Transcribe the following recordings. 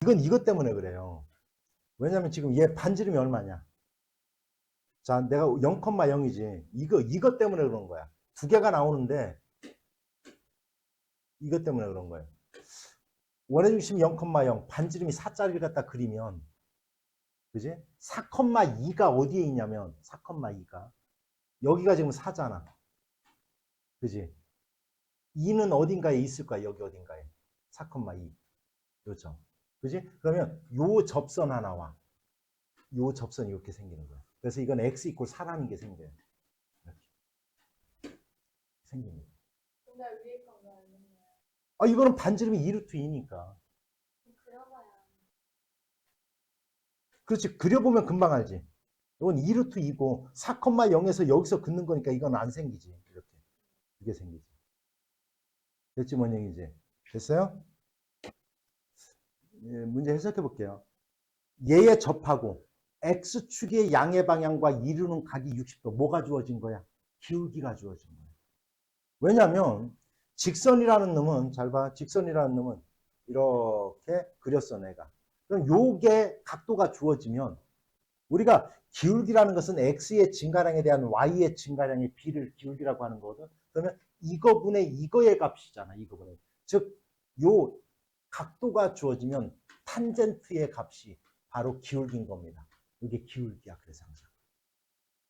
이건 이것 때문에 그래요. 왜냐면 지금 얘 반지름이 얼마냐? 자, 내가 0,0이지. 이것 때문에 그런 거야. 두 개가 나오는데 이것 때문에 그런 거예요. 원의 중심 0,0, 반지름이 4짜리를 갖다 그리면, 그지? 4,2가 어디에 있냐면, 4,2가. 여기가 지금 4잖아. 그지? 2는 어딘가에 있을 거야, 여기 어딘가에. 4,2. 그렇죠. 그지? 그러면 요 접선 하나와 요 접선이 이렇게 생기는 거예요. 그래서 이건 x 이퀄 4라는 게 생겨요. 이렇게 생깁니다. 근데 위에 건가 아니면 아, 이거는 반지름이 2루트 2니까. 그려봐야. 그렇지. 그려보면 금방 알지. 이건 2루트 2고 4,0에서 여기서 긋는 거니까 이건 안 생기지. 이렇게. 이게 생기지. 됐지, 뭔 얘기지? 됐어요? 예, 문제 해석해 볼게요. 얘에 접하고 x축의 양의 방향과 이루는 각이 60도. 뭐가 주어진 거야? 기울기가 주어진 거야. 왜냐하면 직선이라는 놈은, 잘 봐, 직선이라는 놈은 이렇게 그렸어, 내가. 그럼 요게 각도가 주어지면 우리가 기울기라는 것은 x의 증가량에 대한 y의 증가량의 비를 기울기라고 하는 거거든. 그러면 이거분의 이거의 값이잖아, 이거분의. 즉, 요 각도가 주어지면 탄젠트의 값이 바로 기울기인 겁니다. 이게 기울기야, 그래서 항상.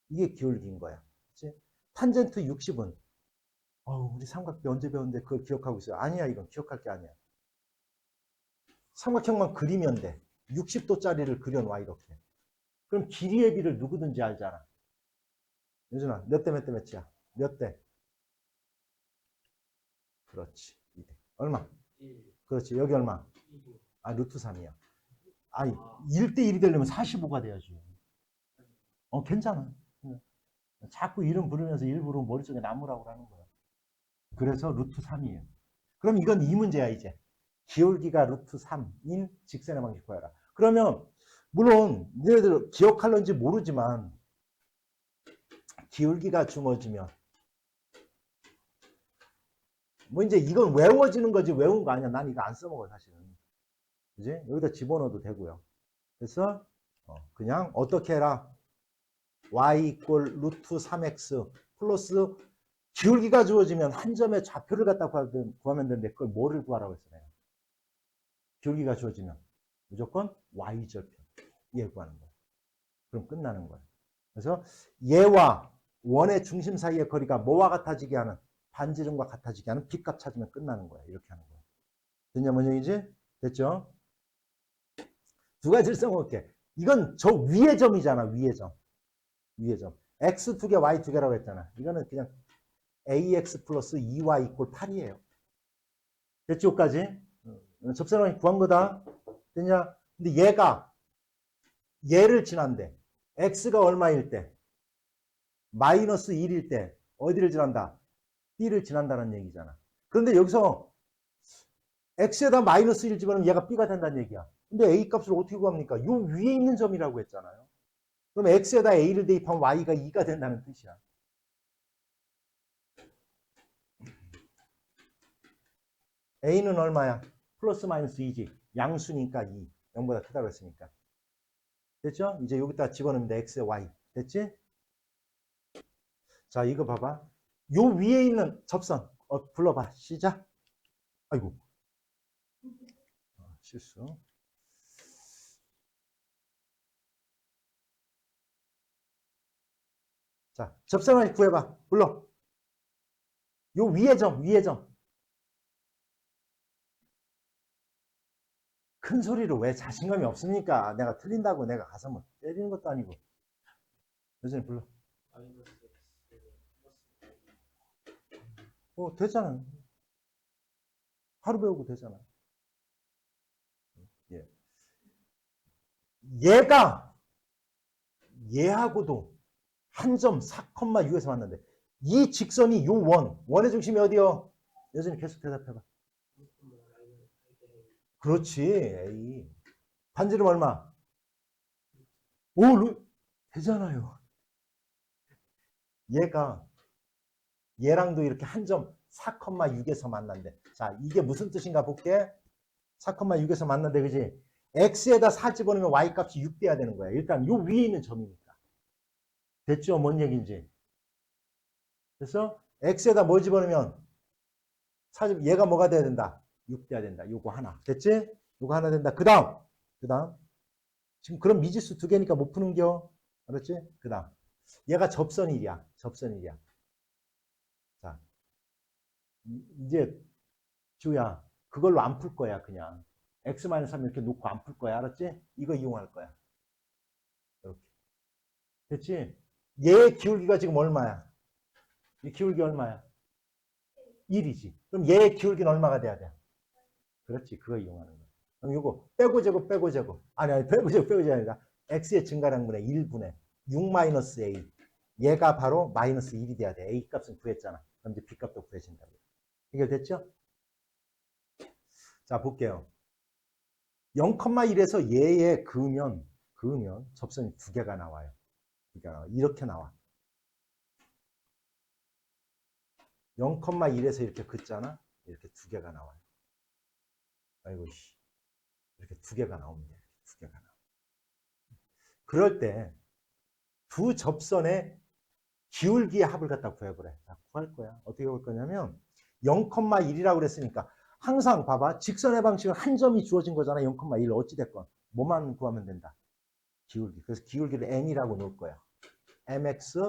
이게 기울기인 거야. 그치? 탄젠트 60은 우리 삼각비 언제 배웠는데 그걸 기억하고 있어요. 아니야, 이건 기억할 게 아니야. 삼각형만 그리면 돼. 60도짜리를 그려놔, 이렇게. 그럼 길이의 비를 누구든지 알잖아. 유준아, 몇 대 몇 대 몇이야? 몇 대? 그렇지. 2대. 얼마? 1, 그렇지. 여기 얼마? 2, 아, 루트 3이야. 아니, 1대 1이 되려면 45가 돼야지. 괜찮아. 자꾸 이름 부르면서 일부러 머릿속에 남으라고 하는 거야. 그래서 루트 3이에요. 그럼 이건 이 문제야, 이제. 기울기가 루트 3인 직선의 방식 구해라. 그러면, 물론, 너희들 기억할런지 모르지만, 기울기가 주어지면, 뭐 이제 이건 외워지는 거지, 외운 거 아니야. 난 이거 안 써먹어, 사실은. 그지? 여기다 집어넣어도 되고요. 그래서, 그냥 어떻게 해라? y 이꼴 루트 3x 플러스 기울기가 주어지면 한 점의 좌표를 갖다 구하면 되는데 그걸 뭐를 구하라고 했어 내가. 기울기가 주어지면 무조건 y절편 얘 구하는 거야. 그럼 끝나는 거야. 그래서 얘와 원의 중심 사이의 거리가 뭐와 같아지게 하는 반지름과 같아지게 하는 빗값 찾으면 끝나는 거야. 이렇게 하는 거야. 됐냐 뭔 얘기지? 됐죠? 두 가지를 써먹을게. 이건 저 위의 점이잖아. 위의 점. 위의 점. x 두 개, y 두 개라고 했잖아. 이거는 그냥 ax 플러스 2y 이꼴 8이에요. 됐지, 여기까지? 접선형이 구한 거다. 됐냐? 근데 얘를 지난대. x가 얼마일 때? 마이너스 1일 때 어디를 지난다? b를 지난다는 얘기잖아. 그런데 여기서 x에다 마이너스 1 집어넣으면 얘가 b가 된다는 얘기야. 근데 a 값을 어떻게 구합니까? 요 위에 있는 점이라고 했잖아요. 그럼 x에다 a를 대입하면 y가 2가 된다는 뜻이야. a는 얼마야? 플러스 마이너스 2지. 양수니까 2. 0보다 크다고 했으니까. 됐죠? 이제 여기다 집어넣으면 돼. x, y. 됐지? 자, 이거 봐봐. 요 위에 있는 접선. 불러봐. 시작. 아이고. 실수. 자, 접선을 구해봐. 불러. 요 위에 점, 위에 점. 큰 소리로 왜 자신감이 없습니까? 내가 틀린다고 내가 가서 뭐 때리는 것도 아니고. 여전히 불러. 마이너스 x 플러스 되잖아. 하루 배우고 되잖아. 예. 얘하고도 한 점 4,6에서 만났는데 이 직선이 요 원의 중심이 어디요? 여전히 계속 대답해봐. 그렇지. A. 반지름 얼마? 되잖아요. 얘랑도 이렇게 한 점 4,6에서 만난대. 자, 이게 무슨 뜻인가 볼게. 4,6에서 만난대, 그지? x에다 4 집어넣으면 y 값이 6 돼야 되는 거야. 일단 요 위에 있는 점이니까. 됐죠? 뭔 얘기인지. 그래서 x에다 뭐 집어넣으면 4 집, 얘가 뭐가 돼야 된다? 6 돼야 된다. 요거 하나. 됐지? 요거 하나 된다. 그 다음. 지금 그럼 미지수 두 개니까 못 푸는겨. 알았지? 그 다음. 얘가 접선일이야. 접선일이야. 자, 이제 주야, 그걸로 안 풀 거야, 그냥. x-3 이렇게 놓고 안 풀 거야. 알았지? 이거 이용할 거야. 이렇게. 됐지? 얘의 기울기가 지금 얼마야? 이 기울기 얼마야? 1이지. 그럼 얘의 기울기는 얼마가 돼야 돼? 그렇지. 그거 이용하는 거야. 그럼 이거 빼고 제곱 빼고 제곱. 아니, 빼고 제곱 빼고 제곱이 아니라 x의 증가량분의 1분의 6 마이너스 a. 얘가 바로 마이너스 1이 돼야 돼. a 값은 구했잖아. 그럼 이제 b 값도 구해진다고. 해결됐죠? 자, 볼게요. 0,1에서 얘에 그으면 접선이 두 개가 나와요. 이렇게 나와. 0,1에서 이렇게 긋잖아. 이렇게 두 개가 나와요. 아이고 씨. 이렇게 두 개가 나옵니다. 두 개가 나와. 그럴 때 두 접선의 기울기의 합을 갖다 구해보래. 자, 구할 거야. 어떻게 구할 거냐면 0,1이라고 그랬으니까 항상 봐봐. 직선의 방식은 한 점이 주어진 거잖아. 0,1 어찌됐건. 뭐만 구하면 된다. 기울기. 그래서 기울기를 n이라고 놓을 거야. mx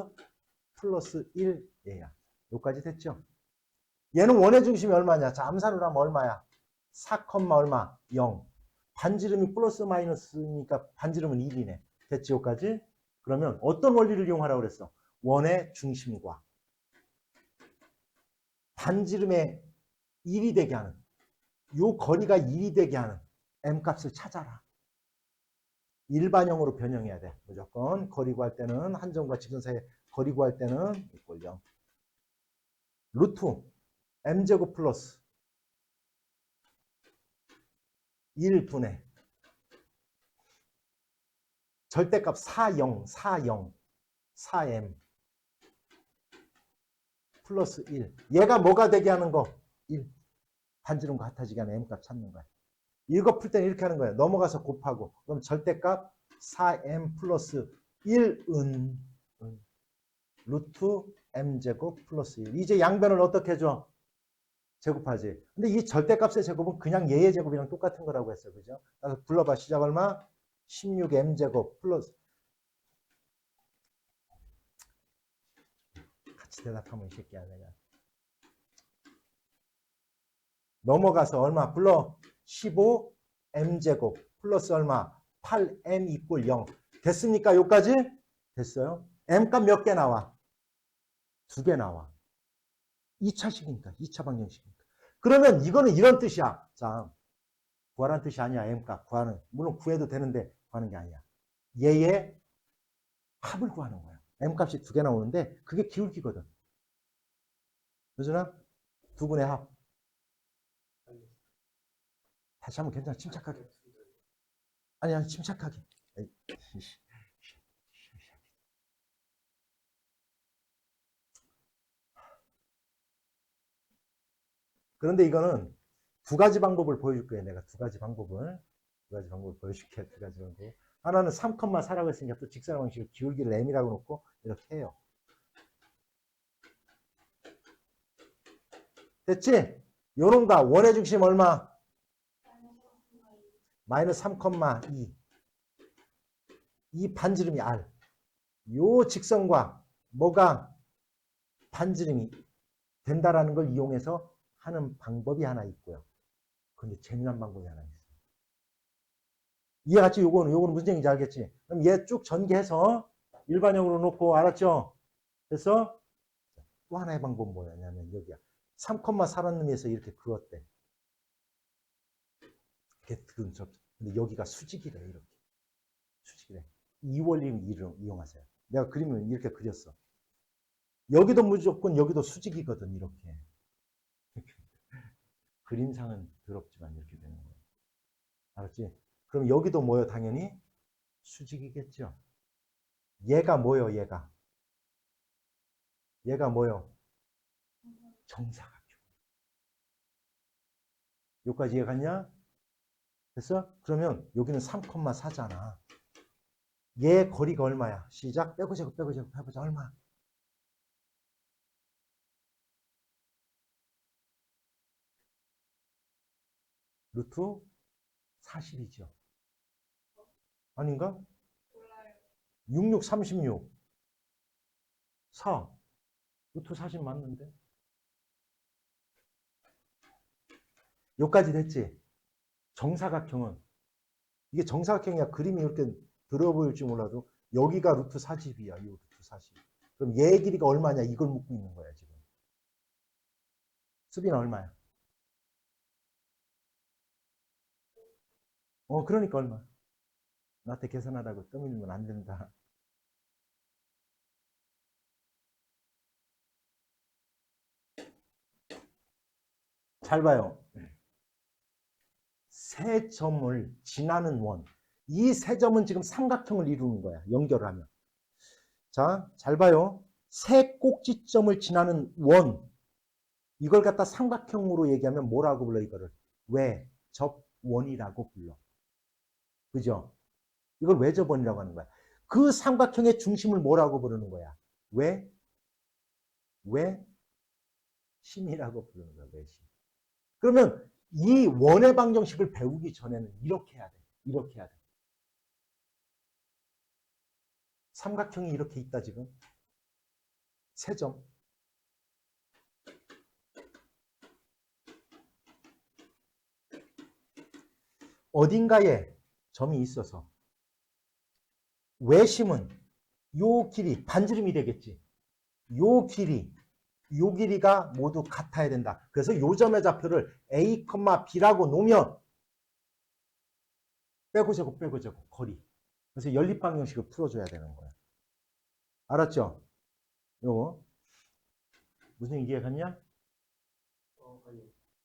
플러스 1 얘야. 여기까지 됐죠? 얘는 원의 중심이 얼마냐? 자, 암산으로 하면 얼마야? 4, 얼마? 0. 반지름이 플러스 마이너스니까 반지름은 1이네. 됐지? 여기까지? 그러면 어떤 원리를 이용하라고 그랬어? 원의 중심과 반지름의 1이 되게 하는 요 거리가 1이 되게 하는 m값을 찾아라. 일반형으로 변형해야 돼. 무조건 거리 구할 때는 한 점과 직선 사이에 거리 구할 때는 이꼴 0. 루트 m제곱 플러스 1분의 절대값 4m 플러스 1. 얘가 뭐가 되게 하는 거? 1. 반지름과 같아지게 하는 m값 찾는 거야. 이거 풀 때는 이렇게 하는 거예요. 넘어가서 곱하고. 그럼 절대값 4m 플러스 1은 루트 m제곱 플러스 1. 이제 양변을 어떻게 해줘? 제곱하지. 근데 이 절대값의 제곱은 그냥 얘의 제곱이랑 똑같은 거라고 했어요. 그죠? 그래서 불러봐. 시작 얼마? 16m제곱 플러스. 같이 대답하면 이 새끼야 내가. 넘어가서 얼마? 불러. 15m제곱 플러스 얼마? 8m 이꼴 0. 됐습니까? 여기까지? 됐어요. m값 몇 개 나와? 두 개 나와. 2차식이니까. 2차 방정식이니까. 그러면 이거는 이런 뜻이야. 자, 구하라는 뜻이 아니야. m값 구하는. 물론 구해도 되는데 구하는 게 아니야. 얘의 합을 구하는 거야. m값이 두 개 나오는데 그게 기울기거든. 그러잖아? 두 분의 합. 다시 한번 괜찮아. 침착하게. 아니, 침착하게. 그런데 이거는 두 가지 방법을 보여줄 거예요. 내가 두 가지 방법을 보여줄게. 두 가지 방법. 하나는 3,4라고 했으니까 또 직선의 방식으로 기울기를 m이라고 놓고 이렇게 해요. 됐지? 요런가 원의 중심 얼마? 마이너스 3,2. 이 반지름이 r. 요 직선과 뭐가 반지름이 된다라는 걸 이용해서 하는 방법이 하나 있고요. 근데 재미난 방법이 하나 있어요. 이해갔지? 요거는 무슨 얘기인지 알겠지? 그럼 얘 쭉 전개해서 일반형으로 놓고 알았죠? 그래서 또 하나의 방법은 뭐냐면 여기야. 3,4라는 의미에서 이렇게 그었대. 이렇게 근데 여기가 수직이래. 이렇게. 수직이래. 이 원리를 이용하세요. 내가 그림을 이렇게 그렸어. 여기도 무조건 여기도 수직이거든. 이렇게. 그림상은 더럽지만 이렇게 되는 거예요. 알았지? 그럼 여기도 뭐요? 당연히 수직이겠죠. 얘가 뭐요? 얘가 뭐요? 정사각형. 여기까지 이해갔냐? 됐어? 그러면 여기는 3,4잖아. 얘 거리가 얼마야? 시작. 빼고 제곱 빼고 제곱 해보자. 얼마? 루트 40이죠. 아닌가? 몰라요. 66, 36. 4. 루트 40 맞는데? 여기까지 됐지? 정사각형은. 이게 정사각형이야. 그림이 이렇게 들어 보일지 몰라도 여기가 루트 40이야. 이 루트 40. 그럼 얘 길이가 얼마냐? 이걸 묻고 있는 거야, 지금. 수비는 얼마야? 그러니까 얼마? 나한테 계산하라고 떠밀리면 안 된다. 잘 봐요. 세 점을 지나는 원. 이 세 점은 지금 삼각형을 이루는 거야. 연결하면. 자, 잘 봐요. 세 꼭지점을 지나는 원. 이걸 갖다 삼각형으로 얘기하면 뭐라고 불러, 이거를? 외접원이라고 불러. 그죠? 이걸 외접원이라고 하는 거야. 그 삼각형의 중심을 뭐라고 부르는 거야? 외심이라고 부르는 거야. 외심. 그러면 이 원의 방정식을 배우기 전에는 이렇게 해야 돼. 이렇게 해야 돼. 삼각형이 이렇게 있다, 지금. 세 점. 어딘가에 점이 있어서 외심은 요 길이 반지름이 되겠지. 요 길이가 모두 같아야 된다. 그래서 요 점의 좌표를 A, B라고 놓으면 빼고 제곱 거리. 그래서 연립방정식을 풀어줘야 되는 거야. 알았죠? 요거 무슨 이해 갔냐? 아니요.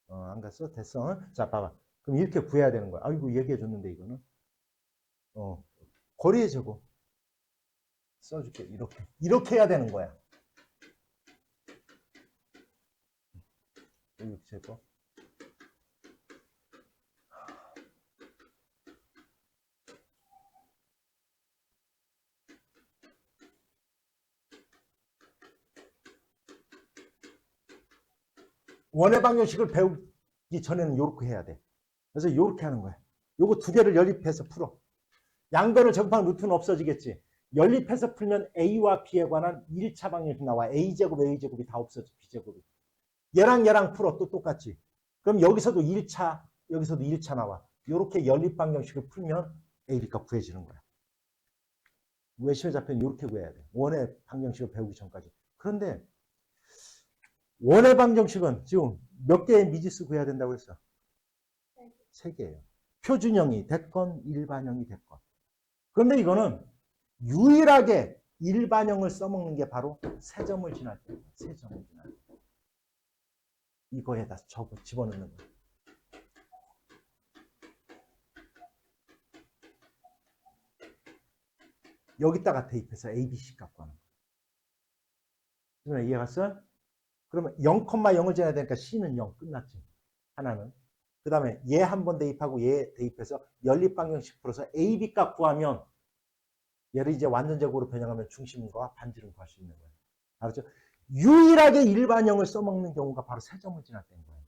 안 갔어? 됐어. 자, 봐봐. 그럼 이렇게 구해야 되는 거야. 아이고, 얘기해 줬는데, 이거는. 거리의 제곱. 써줄게. 이렇게 해야 되는 거야. 6제곱. 원의 방정식을 배우기 전에는 이렇게 해야 돼. 그래서 이렇게 하는 거야. 요거 두 개를 연립해서 풀어. 양변을 제곱하면 루트는 없어지겠지. 연립해서 풀면 A와 B에 관한 1차 방정식 나와. A제곱, A제곱이 다 없어져. B제곱이. 얘랑 풀어. 또 똑같지. 그럼 여기서도 1차, 여기서도 1차 나와. 이렇게 연립 방정식을 풀면 A, B가 구해지는 거야. 외심의 좌표는 이렇게 구해야 돼. 원의 방정식을 배우기 전까지. 그런데 원의 방정식은 지금 몇 개의 미지수 구해야 된다고 했어? 3개예요. 표준형이 됐건 일반형이 됐건. 그런데 이거는 유일하게 일반형을 써먹는 게 바로 세 점을 지날 때. 세 점을 지날 때. 이거에다 집어넣는 거예요. 여기다가 대입해서 A, B, C 값 구하는 거예요. 이해 갔어? 그러면 0,0을 지나야 되니까 C는 0 끝났지. 하나는. 그 다음에 얘 한 번 대입하고 얘 대입해서 연립방정식 풀어서 A, B 값 구하면 얘를 이제 완전적으로 변형하면 중심과 반지름 구할 수 있는 거예요. 알았죠? 유일하게 일반형을 써먹는 경우가 바로 세 점을 지날 때인 거예요.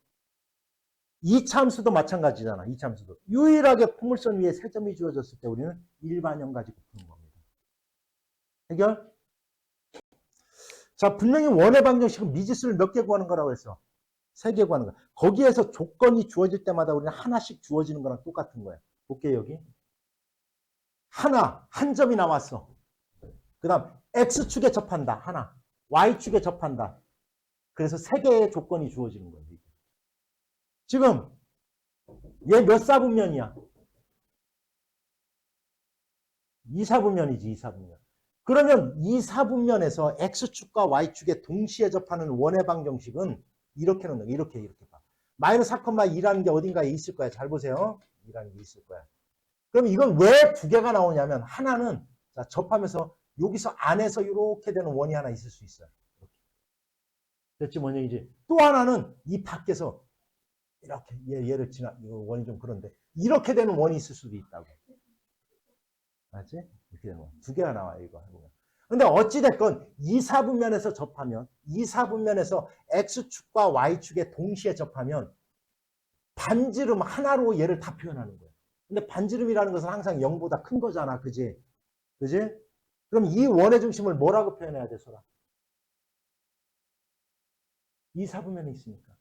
이차함수도 마찬가지잖아. 이차함수도. 유일하게 포물선 위에 세 점이 주어졌을 때 우리는 일반형 가지고 푸는 겁니다. 해결? 자, 분명히 원의 방정식은 미지수를 몇 개 구하는 거라고 했어? 3개 구하는 거야. 거기에서 조건이 주어질 때마다 우리는 하나씩 주어지는 거랑 똑같은 거야. 볼게요, 여기. 한 점이 나왔어. 그 다음, X축에 접한다. 하나. Y축에 접한다. 그래서 3개의 조건이 주어지는 거예요. 지금, 얘 몇 사분면이야? 2사분면이지, 2사분면. 그러면 2사분면에서 X축과 Y축에 동시에 접하는 원의 방정식은 이렇게 놓는 거야. 이렇게 봐. 마이너스 4,2라는 게 어딘가에 있을 거야. 잘 보세요. 2라는 게 있을 거야. 그럼 이건 왜 두 개가 나오냐면 하나는 자, 접하면서 여기서 안에서 이렇게 되는 원이 하나 있을 수 있어요. 이렇게. 됐지 원형이지. 또 하나는 이 밖에서 이렇게 얘를 지나 이거 원이 좀 그런데 이렇게 되는 원이 있을 수도 있다고. 맞지? 이렇게 되는 원. 두 개가 나와요, 이거 해보면. 근데 어찌됐건 이사분면에서 접하면, 이사분면에서 X축과 Y축에 동시에 접하면 반지름 하나로 얘를 다 표현하는 거예요. 근데 반지름이라는 것은 항상 0보다 큰 거잖아. 그지? 그지? 그럼 이 원의 중심을 뭐라고 표현해야 돼, 소라? 이사분면에 있으니까.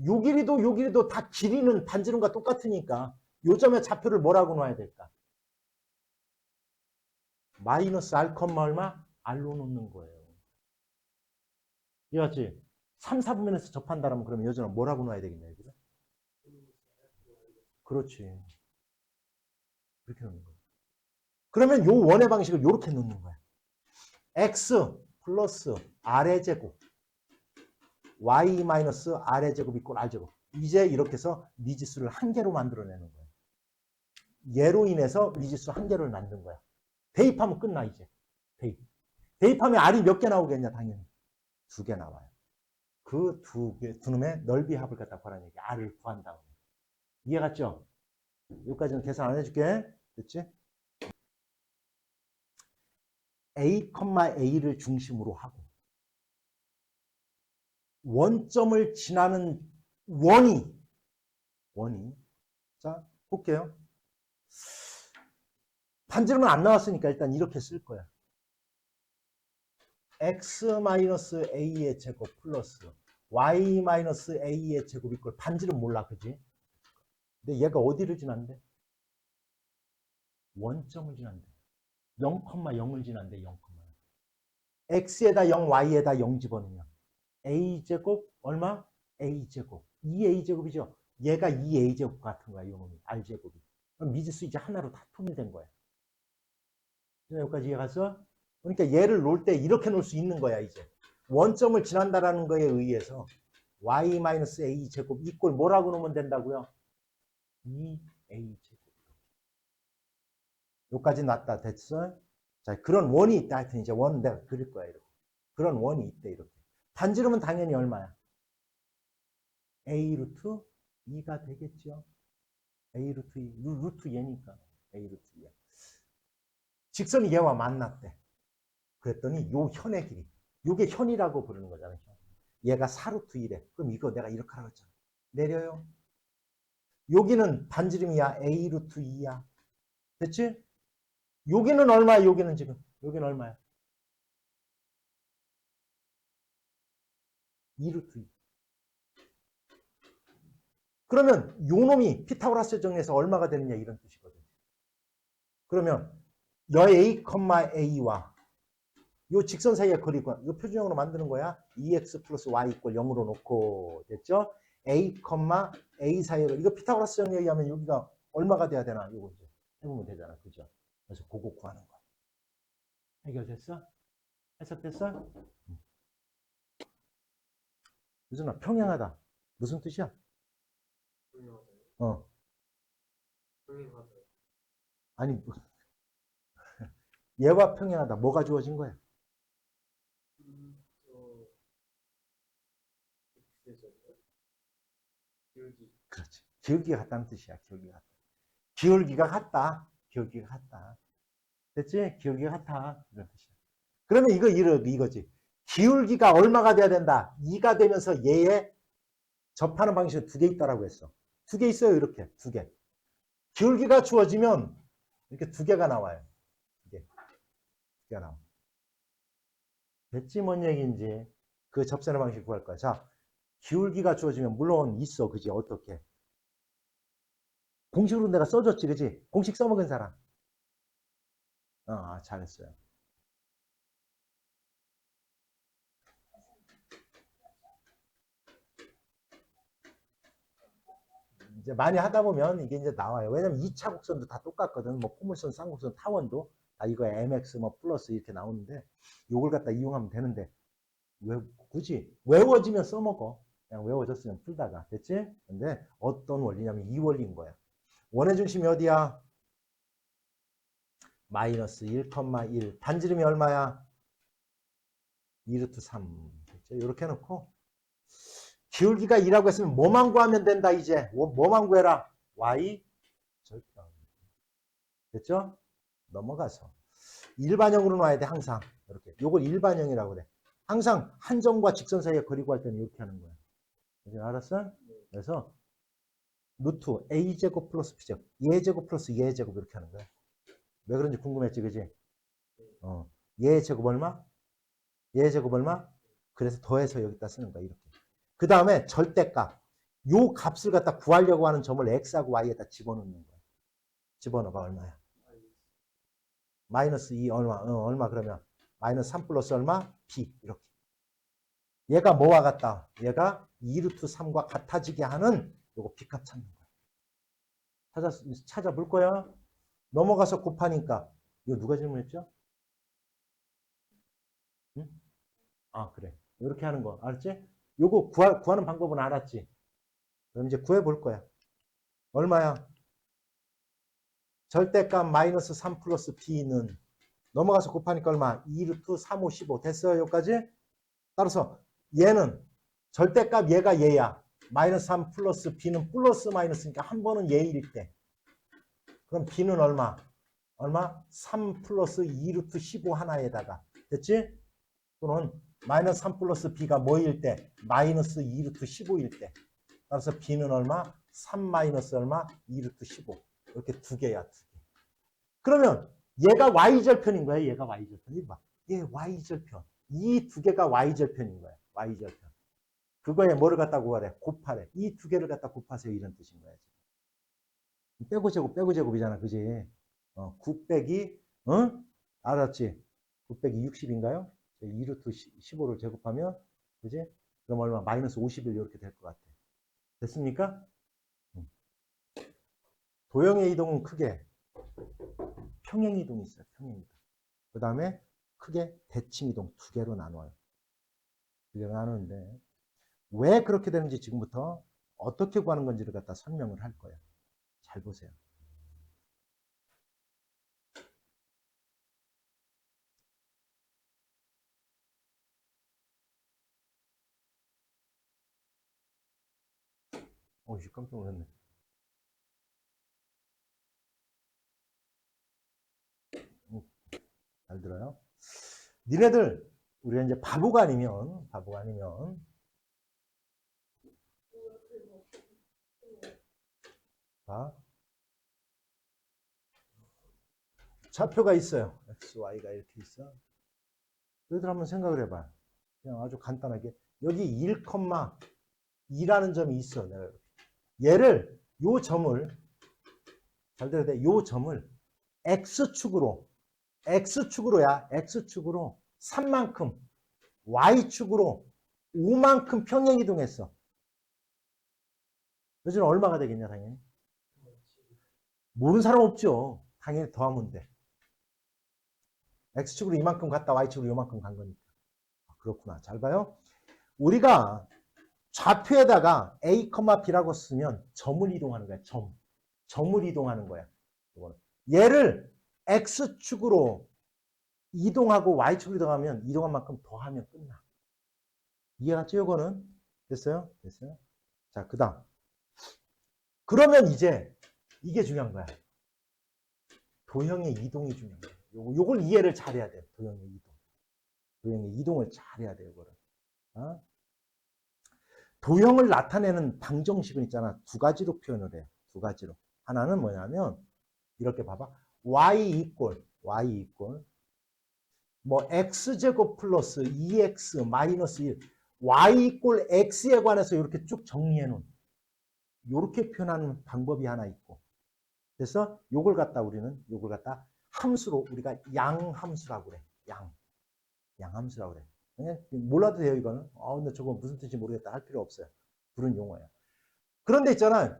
요 길이도 다 길이는 반지름과 똑같으니까 요점의 좌표를 뭐라고 놔야 될까? 마이너스 R, 얼마? R로 놓는 거예요. 이해갔지? 3, 4분면에서 접한다면 그러면 요점은 뭐라고 놔야 되겠냐, 그래? 그렇지. 이렇게 놓는 거야. 그러면 요 원의 방식을 이렇게 놓는 거야. X 플러스 R의 제곱 Y 마이너스 R의 제곱 이꼴 R제곱. 이제 이렇게 해서 미지수를 한 개로 만들어내는 거야. 얘로 인해서 미지수 한 개를 만든 거야. 대입하면 끝나 이제. 대입하면 R이 몇 개 나오겠냐 당연히. 두 개 나와요. 그 두 놈의 넓이 합을 갖다 구하라는 얘기. R을 구한 다음에. 이해갔죠? 여기까지는 계산 안 해줄게. 됐지? A, A를 중심으로 하고 원점을 지나는 원이 자 볼게요. 반지름은 안 나왔으니까 일단 이렇게 쓸 거야. X-A의 제곱 플러스 Y-A의 제곱 이꼴 반지름 몰라 그지? 근데 얘가 어디를 지난대? 원점을 지난대. 0,0을 지난대. 0,0. X에다 0, Y에다 0 집어넣으면 A제곱 얼마? A제곱. 2A제곱이죠. 얘가 2A제곱 같은 거야. 이놈이 R제곱이. 그럼 미지수 이제 하나로 다 통일된 거야. 여기까지 이해갔어? 그러니까 얘를 놓을 때 이렇게 놓을 수 있는 거야 이제. 원점을 지난다라는 거에 의해서 Y-A 제곱 이꼴 뭐라고 놓으면 된다고요? 2A 제곱. 여기까지 놨다. 됐어? 자, 그런 원이 있다. 하여튼 이제 원 내가 그릴 거야 이렇게. 그런 원이 있대 이렇게. 반지름은 당연히 얼마야? A 루트 2가 되겠죠. A 루트 2, 루트 얘니까 A 루트 2야. 직선이 얘와 만났대. 그랬더니 요 현의 길이. 요게 현이라고 부르는 거잖아요. 얘가 4루트 1에. 그럼 이거 내가 이렇게 하라고 했잖아. 내려요. 여기는 반지름이야. A 루트 2야. 됐지? 여기는 얼마야? 여기는 지금. 여기는 얼마야? 2루트 2. 그러면 요 놈이 피타고라스 정리에서 얼마가 되느냐 이런 뜻이거든. 그러면 여 A, A와 요 직선 사이의 거리가 이 표준형으로 만드는 거야. 2x 플러스 y 이꼴 0으로 놓고 됐죠? A, A 사이의 이거 피타고라스 정리에 의하면 여기가 얼마가 돼야 되나 이거 이제 해보면 되잖아. 그죠? 그래서 그거 구하는 거야. 해결됐어? 해석됐어? 유준아 평행하다. 무슨 뜻이야? 평행하다요? 어. 평행하다요. 아니 얘와 평행하다. 뭐가 주어진 거야? 기울기. 그렇지. 기울기가 같다는 뜻이야. 기울기가 같다. 기울기가 같다. 기울기가 같다. 됐지? 기울기가 같아. 이런 뜻이야. 그러면 이거지. 기울기가 얼마가 돼야 된다? 2가 되면서 얘에 접하는 방식이 두 개 있다라고 했어. 두 개 있어요. 이렇게 두 개. 기울기가 주어지면 이렇게 두 개가 나와요. 두 개가 나와. 됐지? 뭔 얘기인지. 그 접선의 방식 구할 거야. 자, 기울기가 주어지면 물론 있어. 그지? 어떻게? 공식으로 내가 써줬지. 그지? 공식 써먹은 사람. 잘했어요. 이제 많이 하다 보면 이게 이제 나와요. 왜냐면 2차 곡선도 다 똑같거든. 뭐 포물선, 쌍곡선, 타원도 다 이거 MX 뭐 플러스 이렇게 나오는데 요걸 갖다 이용하면 되는데 왜 굳이 외워지면 써먹어. 그냥 외워졌으면 풀다가 됐지? 근데 어떤 원리냐면 이 원리인 거야. 원의 중심이 어디야? 마이너스 1,1. 반지름이 얼마야? 2루트 3. 됐죠? 이렇게 해놓고 기울기가 2라고 했으면 뭐만 구하면 된다 이제. 뭐만 구해라. y 절편. 됐죠? 넘어가서 일반형으로 놔야 돼 항상. 이렇게. 요걸 일반형이라고 그래. 항상 한 점과 직선 사이에 거리 구할 때는 이렇게 하는 거야. 이제 알았어? 그래서 루트 a제곱 플러스 b제곱, 얘제곱 플러스 얘제곱 이렇게 하는 거야. 왜 그런지 궁금했지, 그지? 얘제곱 얼마? 얘제곱 얼마? 그래서 더해서 여기다 쓰는 거야, 이렇게. 그 다음에 절대값. 요 값을 갖다 구하려고 하는 점을 x하고 y에다 집어넣는 거야. 집어넣어봐, 얼마야? 마이너스 2 얼마? 얼마 그러면? 마이너스 3 플러스 얼마? b. 이렇게. 얘가 뭐와 같다? 얘가 2루트 3과 같아지게 하는 요거 b값 찾는 거야. 찾아볼 거야. 넘어가서 곱하니까. 이거 누가 질문했죠? 응? 아, 그래. 이렇게 하는 거. 알았지? 요거 구하는 방법은 알았지? 그럼 이제 구해볼 거야. 얼마야? 절대값 마이너스 3 플러스 b는 넘어가서 곱하니까 얼마? 2루트 3, 5, 15. 됐어요? 여기까지? 따라서 얘는 절대값 얘가 얘야. 마이너스 3 플러스 b는 플러스 마이너스니까 한 번은 얘일 때. 그럼 b는 얼마? 얼마? 3 플러스 2루트 15 하나에다가. 됐지? 또는 마이너스 3 플러스 b가 뭐일 때? 마이너스 2루트 15일 때. 따라서 b는 얼마? 3 마이너스 얼마? 2루트 15. 이렇게 두 개야, 두 개. 그러면 얘가 y절편인 거야, 얘가 y절편. 이거 봐. 얘 y절편. 이 두 개가 y절편인 거야, y절편. 그거에 뭐를 갖다 구하래? 곱하래. 이 두 개를 갖다 곱하세요, 이런 뜻인 거야. 빼고 제곱, 빼고 제곱이잖아, 그지? 9 빼기, 알았지? 9 빼기 60인가요? 2루트 15를 제곱하면, 그지? 그럼 얼마? 마이너스 51 이렇게 될 것 같아. 됐습니까? 도형의 이동은 크게 평행 이동이 있어요. 평행 이동. 그 다음에 크게 대칭 이동 두 개로 나눠요. 두 개로 나누는데 왜 그렇게 되는지 지금부터 어떻게 구하는 건지를 갖다 설명을 할 거예요. 잘 보세요. 어이, 깜짝 놀랐네. 잘 들어요? 니네들 우리가 이제 바보가 아니면 자, 좌표가 있어요. x, y가 이렇게 있어. 너희들 한번 생각을 해봐. 그냥 아주 간단하게 여기 1,2라는 점이 있어. 내가 얘를 요 점을 잘 들어야 돼. 요 점을 x축으로야. x축으로 3만큼, y축으로 5만큼 평행 이동했어. 요즘 얼마가 되겠냐, 당연히? 모르는 사람 없죠. 당연히 더하면 돼. x축으로 이만큼 갔다 y축으로 요만큼 간 거니까. 그렇구나. 잘 봐요. 우리가 좌표에다가 a, b라고 쓰면 점을 이동하는 거야. 점을 이동하는 거야. 얘를 x축으로 이동하고 y축으로 이동하면 이동한 만큼 더하면 끝나. 이해갔죠? 이거는? 됐어요? 됐어요? 자, 그 다음. 그러면 이제 이게 중요한 거야. 도형의 이동이 중요한 거야. 요걸 이해를 잘해야 돼. 도형의 이동. 도형의 이동을 잘해야 돼. 이거를. 도형을 나타내는 방정식은 있잖아. 두 가지로 표현을 해요. 두 가지로. 하나는 뭐냐면 이렇게 봐봐. y 이꼴 뭐 x제곱 플러스 2x 마이너스 1 y 이꼴 x에 관해서 이렇게 쭉 정리해 놓은 이렇게 표현하는 방법이 하나 있고 그래서 요걸 갖다 우리는 요걸 갖다 함수로 우리가 양함수라고 그래. 양함수라고 그래. 그냥 몰라도 돼요 이거는. 근데 저거 무슨 뜻인지 모르겠다 할 필요 없어요. 그런 용어예요. 그런데 있잖아.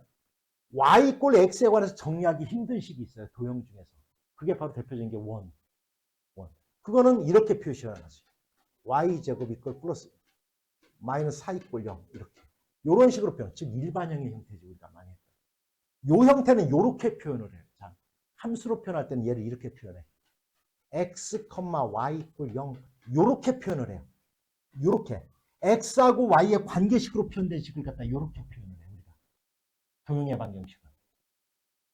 y 이꼴 x에 관해서 정리하기 힘든 식이 있어요. 도형 중에서. 그게 바로 대표적인 게 원. 그거는 이렇게 표시하는 거지. y제곱 이꼴 플러스 마이너스 4 이꼴 0 이렇게. 이런 식으로 표현. 즉 일반형의 형태지 우리가 많이 했다. 이 형태는 이렇게 표현을 해요. 자, 함수로 표현할 때는 얘를 이렇게 표현해. x, y 이꼴 0 이렇게 표현을 해요. 이렇게. x하고 y의 관계식으로 표현된 식을 갖다 이렇게 표현을 해 우리가. 도형의 방정식은.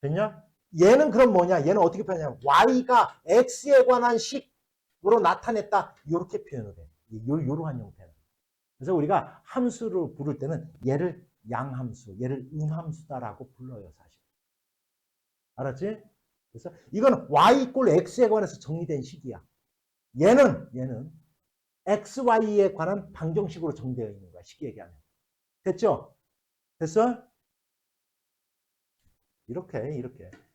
됐냐? 얘는 그럼 뭐냐? 얘는 어떻게 표현하냐면 y가 x에 관한 식으로 나타냈다. 이렇게 표현을 해. 이러한 형태는. 그래서 우리가 함수를 부를 때는 얘를 양함수, 얘를 음함수다라고 불러요, 사실. 알았지? 그래서 이건 y = x에 관해서 정리된 식이야. 얘는 x, y에 관한 방정식으로 정되어 있는 거야, 쉽게 얘기하면. 됐죠? 됐어? 이렇게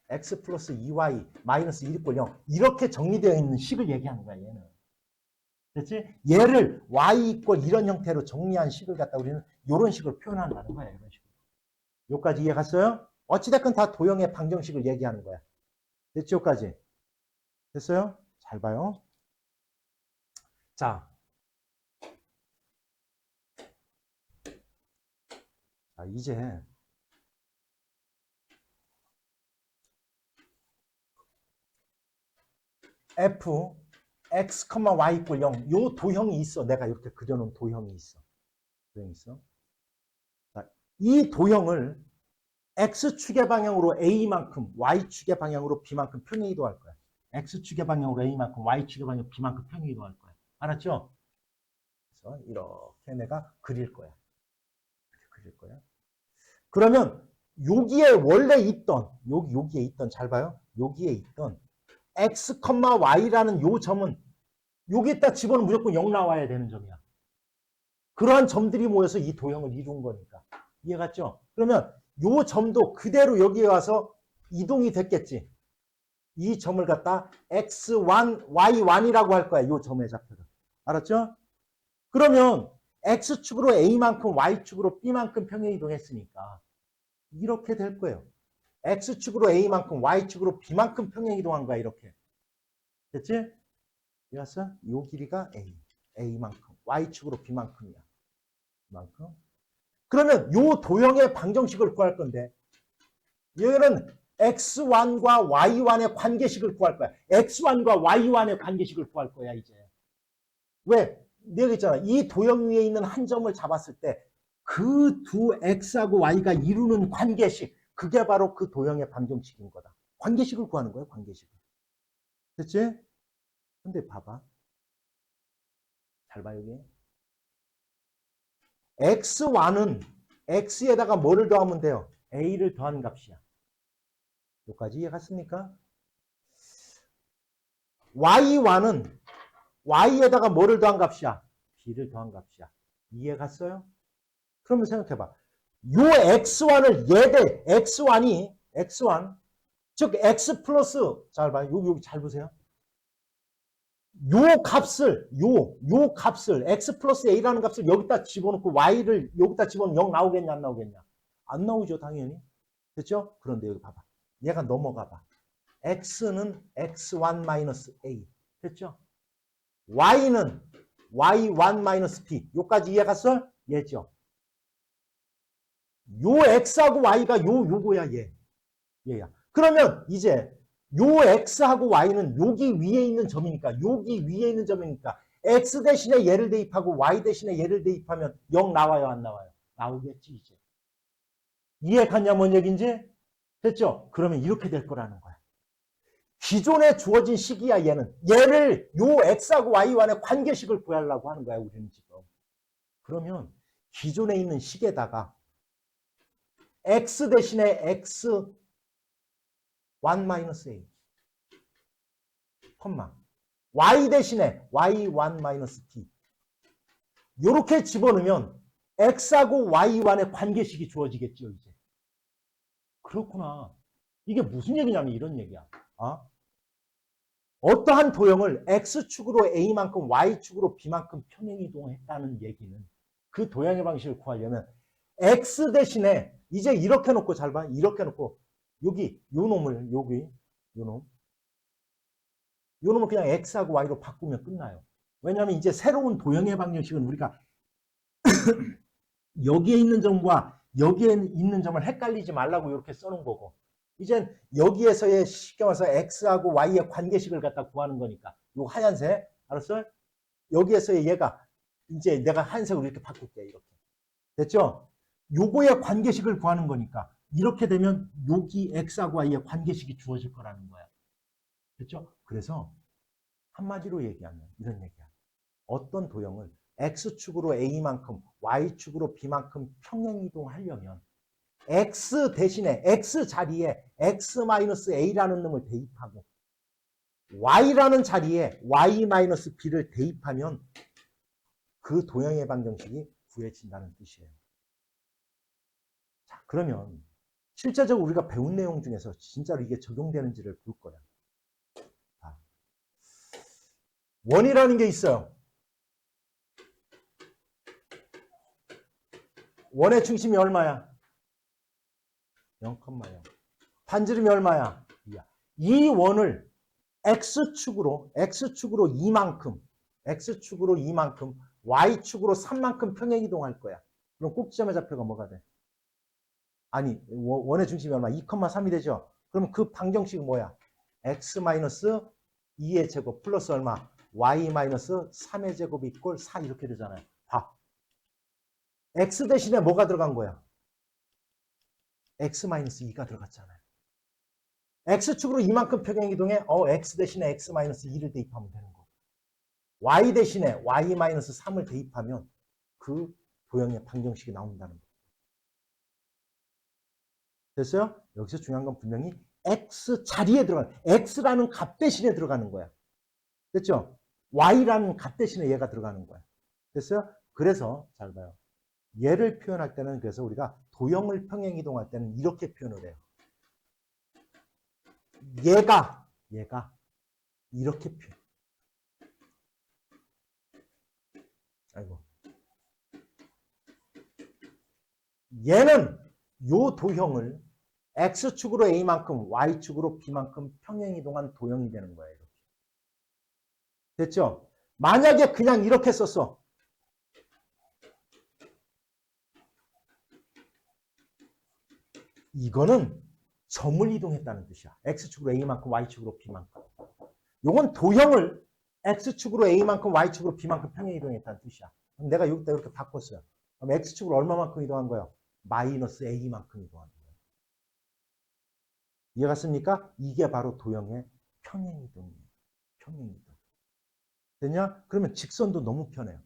x 플러스 2y 마이너스 1 = 0 이렇게 정리되어 있는 식을 얘기하는 거야, 얘는. 됐지? 얘를 y = 이런 형태로 정리한 식을 갖다 우리는 이런 식으로 표현한다는 거야, 이런 식으로. 여기까지 이해 갔어요? 어찌됐건 다 도형의 방정식을 얘기하는 거야. 됐죠? 여기까지. 됐어요? 잘 봐요. 자, 이제 f x, y = 0 요 도형이 있어. 내가 이렇게 그려놓은 도형이 있어. 자, 이 도형을 x축의 방향으로 a만큼 y축의 방향으로 b만큼 평행이동할 거야. x축의 방향으로 a만큼 y축의 방향으로 b만큼 평행이동할 거야. 알았죠? 그래서 이렇게 내가 그릴 거야. 이렇게 그릴 거야. 그러면 여기에 원래 있던 여기에 있던 잘 봐요. 여기에 있던 x, y라는 요 점은 여기에다 집어는 무조건 0 나와야 되는 점이야. 그러한 점들이 모여서 이 도형을 이룬 거니까. 이해 갔죠? 그러면 요 점도 그대로 여기에 와서 이동이 됐겠지. 이 점을 갖다 x1, y1이라고 할 거야. 요 점의 좌표를. 알았죠? 그러면 x축으로 a만큼 y축으로 b만큼 평행이동했으니까 이렇게 될 거예요. x축으로 a만큼 y축으로 b만큼 평행이동한 거야. 이렇게. 됐지? 이해갔어? 요 길이가 a만큼 y축으로 b만큼이야. 만큼. 그러면 요 도형의 방정식을 구할 건데 얘는 x1과 y1의 관계식을 구할 거야. x1과 y1의 관계식을 구할 거야, 이제. 왜? 내가 했잖아. 이 도형 위에 있는 한 점을 잡았을 때 그 두 x하고 y가 이루는 관계식, 그게 바로 그 도형의 방정식인 거다. 관계식을 구하는 거야, 관계식을. 됐지? 근데 봐봐. 잘 봐, 여기. x1은 x에다가 뭐를 더하면 돼요? a를 더한 값이야. 여기까지 이해 갔습니까? y1은 y에다가 뭐를 더한 값이야? b를 더한 값이야. 이해 갔어요? 그러면 생각해봐. 요 x1을 얘대 x1 즉 x 플러스 잘 봐요. 여기 잘 보세요. 요 값을 x 플러스 a라는 값을 여기다 집어넣고 y를 여기다 집어넣으면 0 나오겠냐 안 나오겠냐? 안 나오죠, 당연히. 됐죠? 그런데 여기 봐봐. 얘가 넘어가 봐. x는 x1-a. 됐죠? y는 y1-b. 요까지 이해 갔어? 얘죠. 요 x하고 y가 요거야, 얘야. 그러면 이제 요 x하고 y는 여기 위에 있는 점이니까 x 대신에 얘를 대입하고 y 대신에 얘를 대입하면 0 나와요, 안 나와요? 나오겠지, 이제. 이해 갔냐, 뭔 얘기인지? 됐죠? 그러면 이렇게 될 거라는 거야. 기존에 주어진 식이야, 얘를 요 x하고 y와의 관계식을 구하려고 하는 거야, 우리는 지금. 그러면 기존에 있는 식에다가 x 대신에 x1-a, y 대신에 y1-b. 이렇게 집어넣으면 x하고 y1의 관계식이 주어지겠죠, 이제. 그렇구나. 이게 무슨 얘기냐면 이런 얘기야. 어떠한 도형을 x축으로 a만큼 y축으로 b만큼 평행이동했다는 얘기는 그 도형의 방식을 구하려면 x 대신에 이제 이렇게 놓고 잘 봐. 이렇게 놓고 여기 요 놈을 요 놈을 그냥 x하고 y로 바꾸면 끝나요. 왜냐하면 이제 새로운 도형의 방정식은 우리가 여기에 있는 점과 여기에 있는 점을 헷갈리지 말라고 이렇게 써놓은 거고 이젠 여기에서의 쉽게 말해서 x하고 y의 관계식을 갖다 구하는 거니까 요 하얀색 알았어요? 여기에서의 얘가 이제 내가 한색으로 이렇게 바꿀게. 이렇게. 됐죠? 요거의 관계식을 구하는 거니까 이렇게 되면 여기 x하고 y의 관계식이 주어질 거라는 거야. 됐죠? 그래서 한마디로 얘기하면 이런 얘기야. 어떤 도형을 x축으로 a만큼 y축으로 b만큼 평행이동하려면 x 대신에 x 자리에 x-a라는 놈을 대입하고 y라는 자리에 y-b를 대입하면 그 도형의 방정식이 구해진다는 뜻이에요. 자, 그러면 실제적으로 우리가 배운 내용 중에서 진짜로 이게 적용되는지를 볼 거야. 자, 원이라는 게 있어요. 원의 중심이 얼마야? 0,0. 반지름이 얼마야? 2야. 이 원을 x축으로 이만큼, x축으로 이만큼, y축으로 3만큼 평행이동할 거야. 그럼 꼭지점의 좌표가 뭐가 돼? 아니, 원의 중심이 얼마? 2,3이 되죠? 그럼 그 방정식은 뭐야? x-2의 제곱 플러스 얼마? y-3의 제곱이 이꼴 4 이렇게 되잖아요. 봐. x 대신에 뭐가 들어간 거야? x-2가 들어갔잖아요. x축으로 이만큼 평행이동해 x 대신에 x-2를 대입하면 되는 거고 y 대신에 y-3을 대입하면 그 도형의 방정식이 나온다는 거예요. 됐어요? 여기서 중요한 건 분명히 x 자리에 들어가는 x라는 값 대신에 들어가는 거야. 됐죠? y라는 값 대신에 얘가 들어가는 거야. 됐어요? 그래서 잘 봐요. 얘를 표현할 때는 그래서 우리가 도형을 평행이동할 때는 이렇게 표현을 해요. 얘가 이렇게 표현. 아이고. 얘는 요 도형을 x축으로 a만큼 y축으로 b만큼 평행이동한 도형이 되는 거예요. 이렇게. 됐죠? 만약에 그냥 이렇게 썼어. 이거는 점을 이동했다는 뜻이야. x축으로 a만큼 y축으로 b만큼. 요건 도형을 x축으로 a만큼 y축으로 b만큼 평행 이동했다는 뜻이야. 그럼 내가 여기다 이렇게 바꿨어요. 그럼 x축으로 얼마만큼 이동한 거예요? 마이너스 a만큼 이동한 거예요. 이해갔습니까? 이게 바로 도형의 평행 이동이에요. 평행 이동. 됐냐? 그러면 직선도 너무 편해요.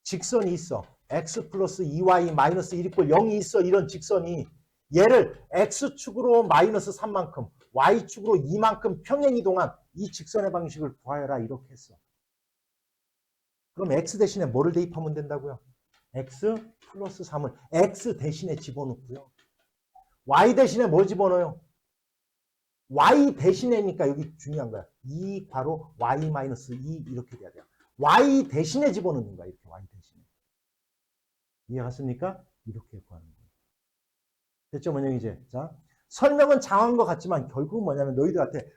직선이 있어. x 플러스 2y 마이너스 1 이꼴 0이 있어. 이런 직선이 얘를 x축으로 마이너스 3만큼 y축으로 2만큼 평행이동한 이 직선의 방식을 구하여라 이렇게 했어. 그럼 x 대신에 뭐를 대입하면 된다고요? x 플러스 3을 x 대신에 집어넣고요. y 대신에 뭘 집어넣어요? y 대신에니까 여기 중요한 거야. 2 바로 y 마이너스 2 이렇게 돼야 돼요. y 대신에 집어넣는 거야. 이렇게 y 대신에. 이해갔습니까? 이렇게 구하는 거예요. 됐죠, 원영이 이제. 자, 설명은 장한 것 같지만 결국은 뭐냐면 너희들한테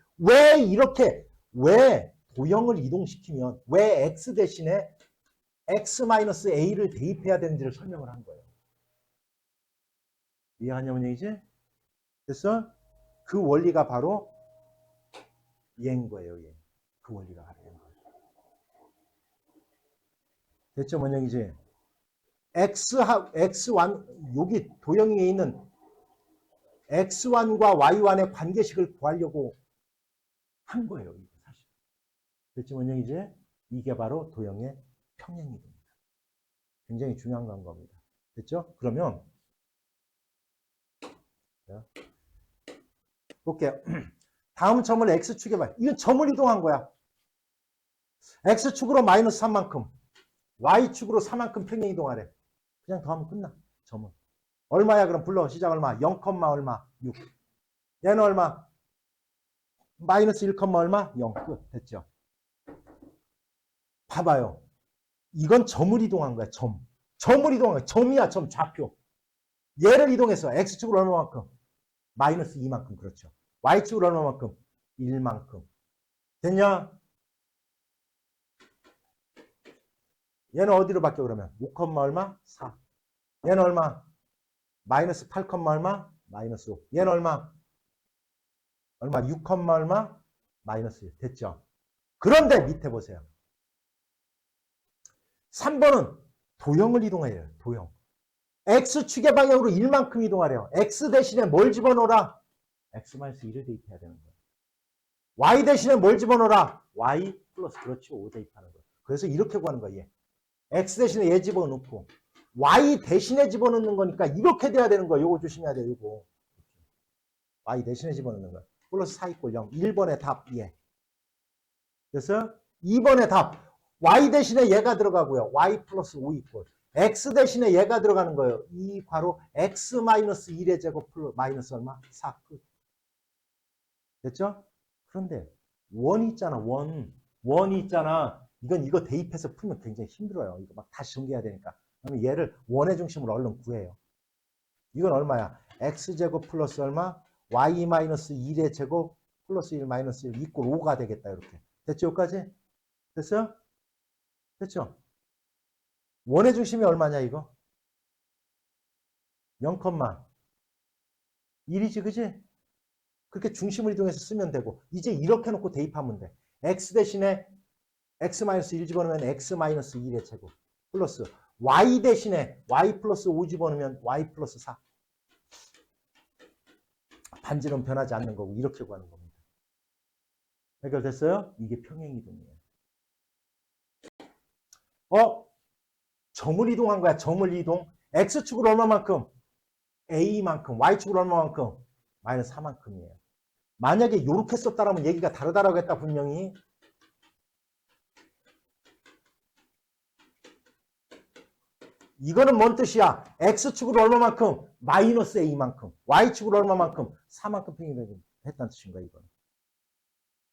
왜 도형을 이동시키면 왜 x 대신에 x-a를 대입해야 되는지를 설명을 한 거예요. 이해하냐, 원영이지? 됐어? 그 원리가 바로 얘인 거예요, 얘. 그 원리가 바로 얘인 거예요. 됐죠, 원영이지? x1, 여기 도형에 있는 x1과 y1의 관계식을 구하려고 한 거예요. 이거 사실. 됐지, 원영이지? 이게 바로 도형의 평행이동입니다. 굉장히 중요한 건 겁니다. 됐죠? 그러면 볼게요. 다음 점을 x축에 봐. 이건 점을 이동한 거야. x축으로 마이너스 3만큼, y축으로 4만큼 평행이동하래. 그냥 더하면 끝나. 점은. 얼마야 그럼 불러. 시작 얼마? 0, 얼마? 6. 얘는 얼마? 마이너스 1, 얼마? 0. 끝. 됐죠? 봐봐요. 이건 점을 이동한 거야. 점. 점을 이동한 거야. 점이야. 점. 좌표. 얘를 이동해서 x축으로 얼마만큼? 마이너스 2만큼. 그렇죠. y축으로 얼마만큼? 1만큼. 됐냐? 얘는 어디로 바뀌어 그러면? 5, 얼마? 4. 얘는 얼마? 마이너스 8, 얼마? 마이너스 5. 얘는 얼마? 6, 얼마? 마이너스 1. 됐죠? 그런데 밑에 보세요. 3번은 도형을 이동해요. 도형. X축의 방향으로 1만큼 이동하래요. X 대신에 뭘 집어넣어라? X-1을 대입해야 되는 거예요. Y 대신에 뭘 집어넣어라? Y 플러스 그렇지 5 대입하는 거예요. 그래서 이렇게 구하는 거예요. 얘. X 대신에 얘 집어넣고 Y 대신에 집어넣는 거니까 이렇게 돼야 되는 거예요. 이거 조심해야 돼요. 이거. Y 대신에 집어넣는 거예요. 플러스 4 이꼴 0. 1번의 답 얘. 그래서 2번의 답 Y 대신에 얘가 들어가고요. Y 플러스 5 이꼴. X 대신에 얘가 들어가는 거예요. 이 괄호 X 마이너스 1의 제곱 플러스 마이너스 얼마? 4 끝. 됐죠? 그런데 원이 있잖아. 원이 있잖아. 이거 대입해서 풀면 굉장히 힘들어요. 이거 막 다시 정리해야 되니까. 그러면 얘를 원의 중심으로 얼른 구해요. 이건 얼마야? X제곱 플러스 얼마? Y 마이너스 1의 제곱 플러스 1 마이너스 1 이꼴 5가 되겠다. 이렇게. 됐죠? 여기까지? 됐어요? 됐죠? 원의 중심이 얼마냐 이거? 0,1이지 그지? 그렇게 중심을 이동해서 쓰면 되고 이제 이렇게 놓고 대입하면 돼. X 대신에 X-1 집어넣으면 X-1의 제곱 플러스 Y 대신에 Y 플러스 5 집어넣으면 Y 플러스 4. 반지름 변하지 않는 거고 이렇게 구하는 겁니다. 해결됐어요? 이게 평행이동이에요. 점을 이동한 거야. 점을 이동. X축으로 얼마만큼? A만큼. Y축으로 얼마만큼? 마이너스 4만큼이에요. 만약에 이렇게 썼다라면 얘기가 다르다라고 했다 분명히. 이거는 뭔 뜻이야? X축으로 얼마만큼? 마이너스 A만큼. Y축으로 얼마만큼? 4만큼 평행이동했다는 뜻인 거야 이거는.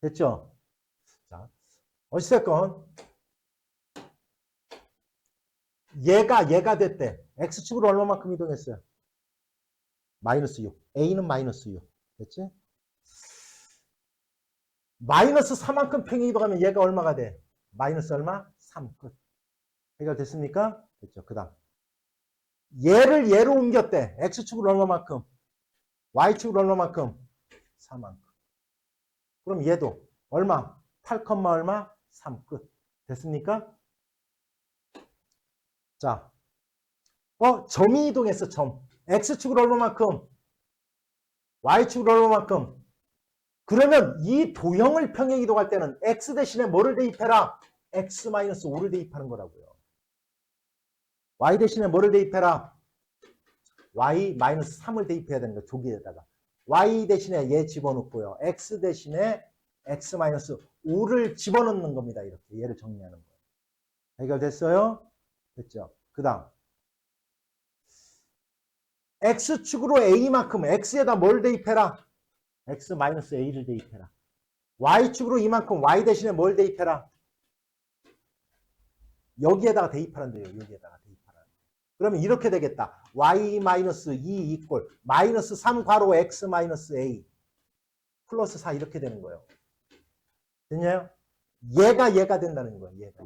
됐죠? 자, 어찌됐건 얘가 됐대. X축으로 얼마만큼 이동했어요? 마이너스 6. A는 마이너스 6. 됐지? 마이너스 4만큼 평행 이동하면 얘가 얼마가 돼? 마이너스 얼마? 3 끝. 해결됐습니까? 됐죠. 그 다음. 얘를 얘로 옮겼대. X축으로 얼마만큼? Y축으로 얼마만큼? 4만큼. 그럼 얘도 얼마? 8, 얼마? 3 끝. 됐습니까? 자, 점이 이동했어, 점. X축으로 얼마만큼? Y축으로 얼마만큼? 그러면 이 도형을 평행 이동할 때는 X 대신에 뭐를 대입해라? X-5를 대입하는 거라고요. Y 대신에 뭐를 대입해라? Y-3을 대입해야 되는 거예요, 조기에다가. Y 대신에 얘 집어넣고요. X 대신에 X-5를 집어넣는 겁니다, 이렇게. 얘를 정리하는 거예요. 해결됐어요? 됐죠? 그 다음. X축으로 A만큼 X에다 뭘 대입해라? X-A를 대입해라. Y축으로 이만큼 Y 대신에 뭘 대입해라? 여기에다가 대입하란대요. 여기에다가 대입하라. 그러면 이렇게 되겠다. Y-2 이꼴 마이너스 3 괄호 X-A 플러스 4 이렇게 되는 거예요. 됐냐요? 얘가 된다는 거예요. 얘가.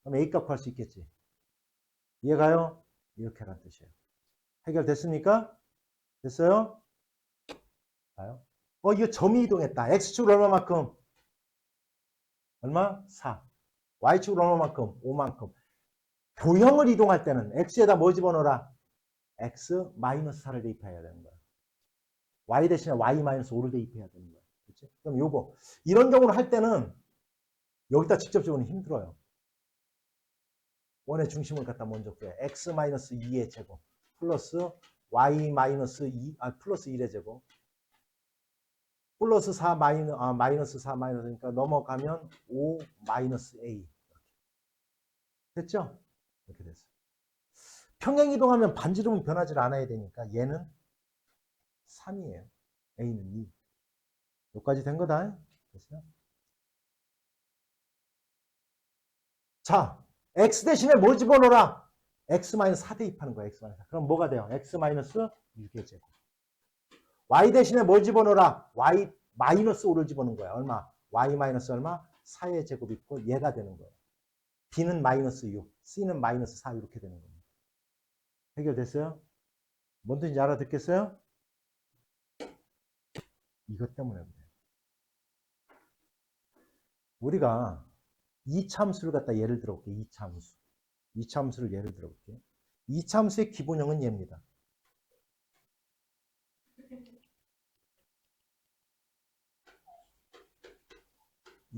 그럼 A값 구할 수 있겠지. 얘가요? 이렇게 하란 뜻이에요. 해결됐습니까? 됐어요? 봐요. 이거 점이 이동했다. X축으로 얼마만큼? 얼마? 4. Y축으로 얼마만큼? 5만큼. 도형을 이동할 때는 X에다 뭐 집어넣어라? X-4를 대입해야 되는 거야. Y 대신에 Y-5를 대입해야 되는 거야. 그렇지? 그럼 요거. 이런 경우를 할 때는 여기다 직접적으로는 힘들어요. 원의 중심을 갖다 먼저 구해. X-2의 제곱 플러스 Y-2 플러스 1의 제곱 플러스 4 마이너스 4 마이너스니까 넘어가면 5 마이너스 A. 됐죠? 이렇게 됐어요. 평행 이동하면 반지름은 변하지 않아야 되니까 얘는 3이에요. A는 2. 여기까지 된 거다. 됐어요? 자, X 대신에 뭘 집어넣어라? X-4 대입하는 거야. X-4. 그럼 뭐가 돼요? X-6의 제곱. Y 대신에 뭘 집어넣어라? Y-5를 집어넣은 거야. 얼마? Y- 얼마? 4의 제곱 있고 얘가 되는 거예요. B는 마이너스 6, C는 마이너스 4 이렇게 되는 겁니다. 해결됐어요? 뭔 뜻인지 알아듣겠어요? 이것 때문에 그래요. 우리가 이참수를 갖다 예를 들어볼게요. 이참수. 이차함수를 예를 들어볼게요. 이차함수의 기본형은 얘입니다.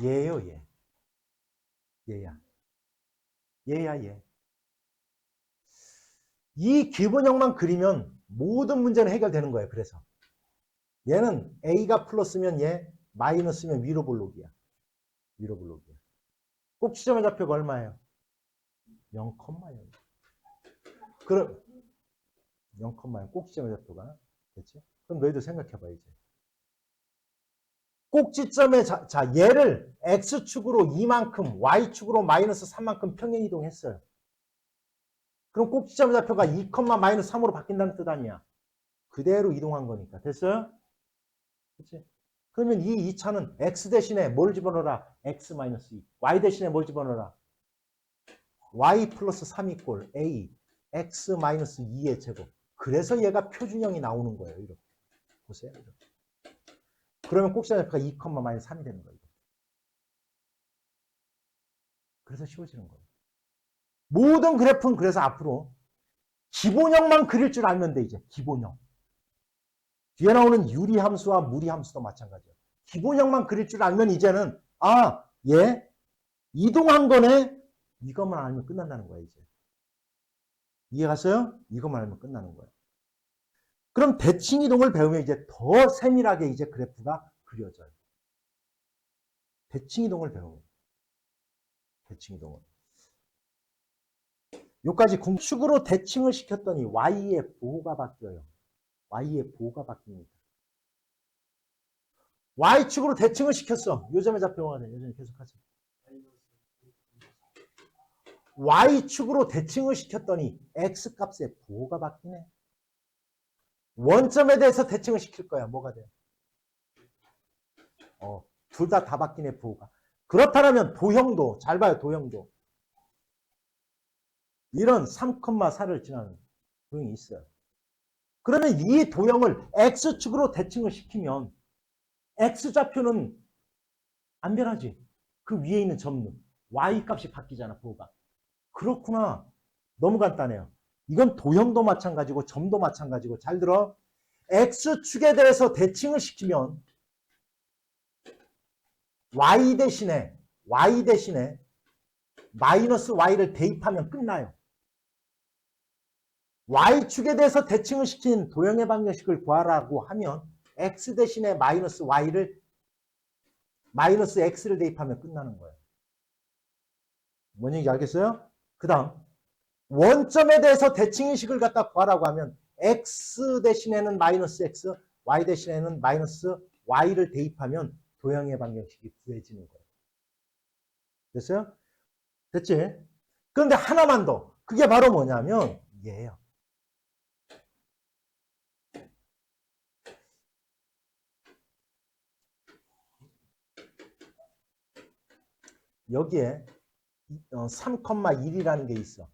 얘예요, 얘. 얘야. 얘야, 얘. 이 기본형만 그리면 모든 문제는 해결되는 거예요. 그래서 얘는 A가 플러스면 얘, 마이너스면 위로 볼록이야. 위로 볼록이야. 꼭 지점의 좌표가 얼마예요? 0,0. 그럼 0,0 꼭지점의 좌표가 됐지? 그럼 너희들 생각해봐 이제. 꼭지점의 자 얘를 x축으로 2만큼 y축으로 마이너스 3만큼 평행 이동했어요. 그럼 꼭지점의 좌표가 2, 마이너스 3으로 바뀐다는 뜻 아니야. 그대로 이동한 거니까. 됐어요? 그치? 그러면 이 2차는 x 대신에 뭘 집어넣어라? x 마이너스 2. y 대신에 뭘 집어넣어라? y 플러스 3 이꼴 a x 마이너스 2의 제곱. 그래서 얘가 표준형이 나오는 거예요. 이렇게. 보세요. 이렇게. 그러면 꼭지점의 2, 마이너스 3이 되는 거예요. 그래서 쉬워지는 거예요. 모든 그래프는 그래서 앞으로 기본형만 그릴 줄 알면 돼. 이제 기본형. 뒤에 나오는 유리함수와 무리함수도 마찬가지예요. 기본형만 그릴 줄 알면 이제는 얘 이동한 거네. 이것만 알면 끝난다는 거야. 이제. 이해갔어요? 이것만 알면 끝나는 거예요. 그럼 대칭 이동을 배우면 이제 더 세밀하게 이제 그래프가 그려져요. 대칭 이동을 배우면. 대칭 이동을. 여기까지 공축으로 대칭을 시켰더니 y의 보호가 바뀌어요. y의 보호가 바뀝니다. y축으로 대칭을 시켰어. 요점의 좌표가 돼. 요점에 계속하세요. y축으로 대칭을 시켰더니 x값의 보호가 바뀌네. 원점에 대해서 대칭을 시킬 거야. 뭐가 돼? 둘 다 바뀌네, 부호가. 그렇다면 도형도, 잘 봐요, 도형도. 이런 3,4를 지나는 도형이 있어요. 그러면 이 도형을 x축으로 대칭을 시키면 x좌표는 안 변하지. 그 위에 있는 점은 y값이 바뀌잖아, 부호가. 그렇구나. 너무 간단해요. 이건 도형도 마찬가지고 점도 마찬가지고. 잘 들어. x축에 대해서 대칭을 시키면 y 대신에 마이너스 y를 대입하면 끝나요. y축에 대해서 대칭을 시킨 도형의 방정식을 구하라고 하면 x 대신에 마이너스 x를 대입하면 끝나는 거예요. 뭔 얘기인지 알겠어요? 그 다음 원점에 대해서 대칭인식을 갖다 구하라고 하면 x 대신에는 마이너스 x, y 대신에는 마이너스 y를 대입하면 도형의 방정식이 구해지는 거예요. 됐어요? 됐지? 그런데 하나만 더. 그게 바로 뭐냐면 얘예요. 여기에 3,1이라는 게 있어.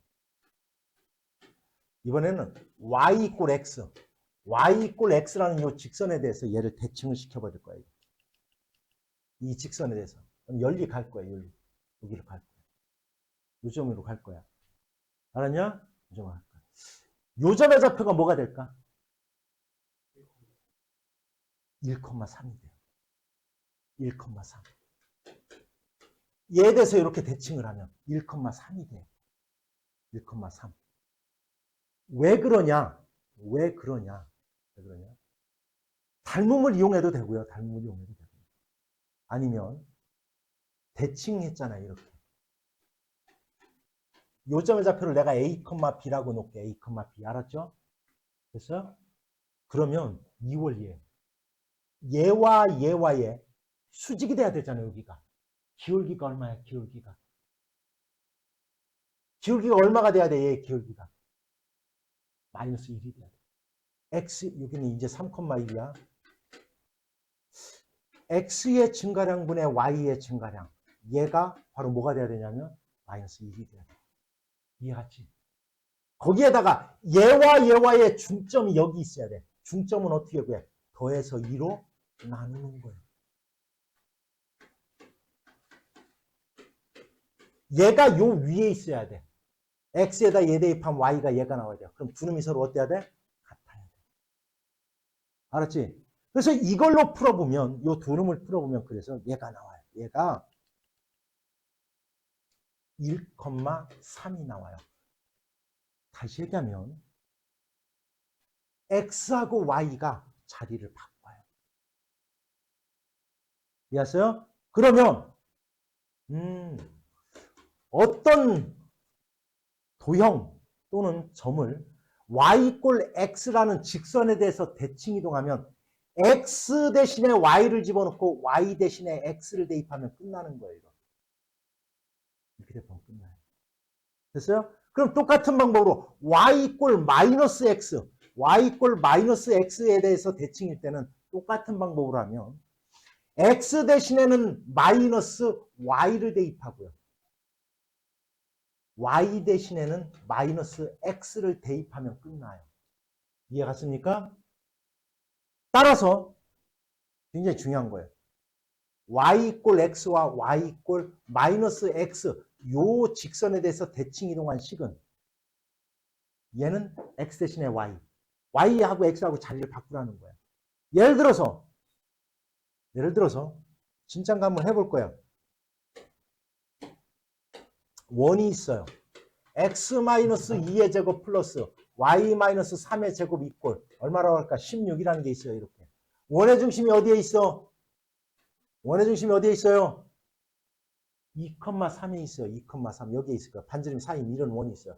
이번에는 y 이꼴 x. y 이꼴 x라는 이 직선에 대해서 얘를 대칭을 시켜버릴 거예요. 이 직선에 대해서. 그럼 열리 갈 거야, 열리. 여기로 갈 거야. 요점으로 갈 거야. 알았냐? 요점으로 갈 거야. 요점의 좌표가 뭐가 될까? 1,3이 돼요. 1,3. 얘에 대해서 이렇게 대칭을 하면 1,3이 돼요. 1,3. 왜 그러냐? 왜 그러냐? 닮음을 이용해도 되고요. 닮음을 이용해도 되고요. 아니면 대칭했잖아요. 이렇게. 요점의 좌표를 내가 A, B라고 놓을게. A, B. 알았죠? 됐어요? 그러면 2월 얘와 얘 수직이 돼야 되잖아요. 여기가. 기울기가 얼마야? 기울기가 얼마가 돼야 돼? 얘 기울기가. 마이너스 1이 돼야 돼. x 여기는 이제 3,1이야. x의 증가량분의 y의 증가량. 얘가 바로 뭐가 돼야 되냐면 마이너스 1이 돼야 돼. 이해하지? 거기에다가 얘와의 중점이 여기 있어야 돼. 중점은 어떻게 구해? 더해서 2로 나누는 거예요. 얘가 요 위에 있어야 돼. x에다 얘 대입하면 y가 얘가 나와야 돼요. 그럼 두 놈이 서로 어때야 돼? 같아야 돼. 알았지? 그래서 이걸로 풀어보면 요 두 놈을 풀어보면 그래서 얘가 나와요. 얘가 1,3이 나와요. 다시 얘기하면 x하고 y가 자리를 바꿔요. 이해하세요? 그러면 어떤 도형 또는 점을 y 꼴 x라는 직선에 대해서 대칭 이동하면 x 대신에 y를 집어넣고 y 대신에 x를 대입하면 끝나는 거예요. 이렇게 되면 끝나요. 됐어요? 그럼 똑같은 방법으로 y 꼴 마이너스 x, y 꼴 마이너스 x에 대해서 대칭일 때는 똑같은 방법으로 하면 x 대신에는 마이너스 y를 대입하고요. y 대신에는 마이너스 x를 대입하면 끝나요. 이해 갔습니까? 따라서 굉장히 중요한 거예요. y 꼴 x와 y 꼴 마이너스 x 요 직선에 대해서 대칭 이동한 식은 얘는 x 대신에 y하고 x하고 자리를 바꾸라는 거예요. 예를 들어서 진짠 한번 해볼 거예요. 원이 있어요. x-2의 제곱 플러스 y-3의 제곱 이꼴 얼마라고 할까? 16이라는 게 있어요. 이렇게. 원의 중심이 어디에 있어? 원의 중심이 어디에 있어요? 2,3에 있어요. 2,3 여기에 있을 거예요. 반지름 사인 이런 원이 있어요.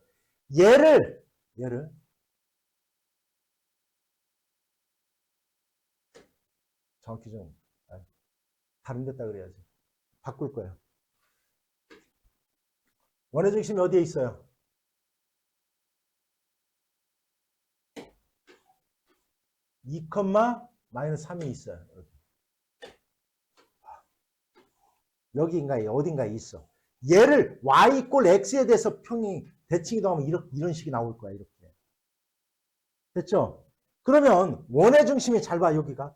얘를 정확히 좀 다른 데다 그래야지. 바꿀 거예요. 원의 중심이 어디에 있어요? 2,-3이 있어요. 여기인가에 어딘가에 있어. 얘를 y 꼴 x에 대해서 평이 대칭 이동하면 이런 식이 나올 거야. 이렇게. 됐죠? 그러면 원의 중심이 잘 봐. 여기가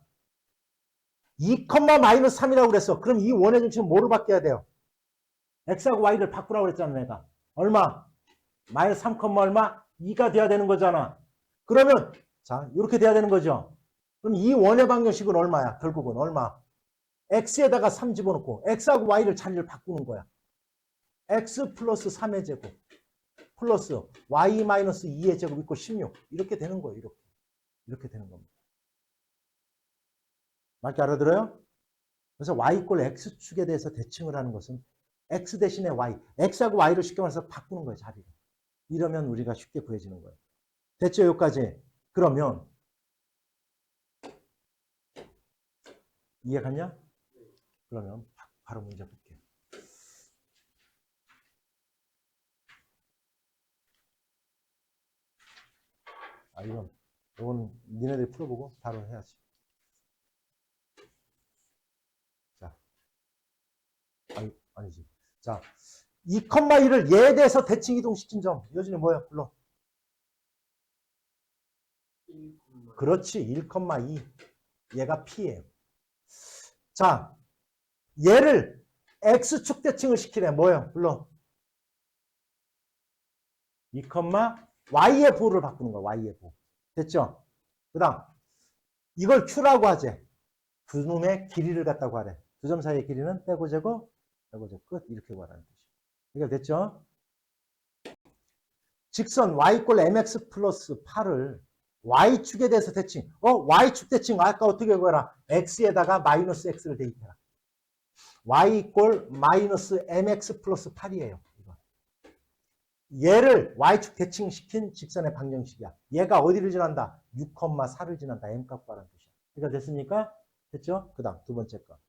2,-3이라고 그랬어. 그럼 이 원의 중심은 뭐로 바뀌어야 돼요? x하고 y를 바꾸라고 그랬잖아. 내가. 얼마? 마이너스 3, 얼마? 2가 돼야 되는 거잖아. 그러면 자 이렇게 돼야 되는 거죠. 그럼 이 원의 방정식은 얼마야? 결국은 얼마? x에다가 3 집어넣고 x하고 y를 자리를 바꾸는 거야. x 플러스 3의 제곱 플러스 y 마이너스 2의 제곱 있고 16 이렇게 되는 거예요. 이렇게 되는 겁니다. 맞게 알아들어요? 그래서 y 꼴 x축에 대해서 대칭을 하는 것은 x 대신에 y, x하고 y를 쉽게 말해서 바꾸는 거예요. 자리를. 이러면 우리가 쉽게 구해지는 거예요. 됐죠? 여기까지. 그러면 이해 갔냐? 그러면 바로 문제 볼게요. 이건 니네들이 풀어보고 바로 해야지. 자, 아니지. 자, 2,1을 얘에 대해서 대칭 이동시킨 점. 요즘에 뭐야? 불러. 1, 그렇지. 1,2. 얘가 P예요. 자, 얘를 X축 대칭을 시키래. 뭐예요? 불러. 2, Y의 부호를 바꾸는 거야. Y의 부호. 됐죠? 그 다음 이걸 Q라고 하지. 두 놈의 길이를 갖다고 하래. 두 점 사이의 길이는 빼고 제곱, 끝. 이렇게 구하라는 뜻이에요. 이게 됐죠? 직선 y 꼴 mx 플러스 8을 y축에 대해서 대칭. y축 대칭 아까 어떻게 구해라? x에다가 마이너스 x를 대입해라. y 꼴 마이너스 mx 플러스 8이에요. 이거. 얘를 y축 대칭시킨 직선의 방정식이야. 얘가 어디를 지난다? 6,4를 지난다. m값 구하라는 뜻이야. 이거 됐습니까? 됐죠? 그 다음 두 번째 거.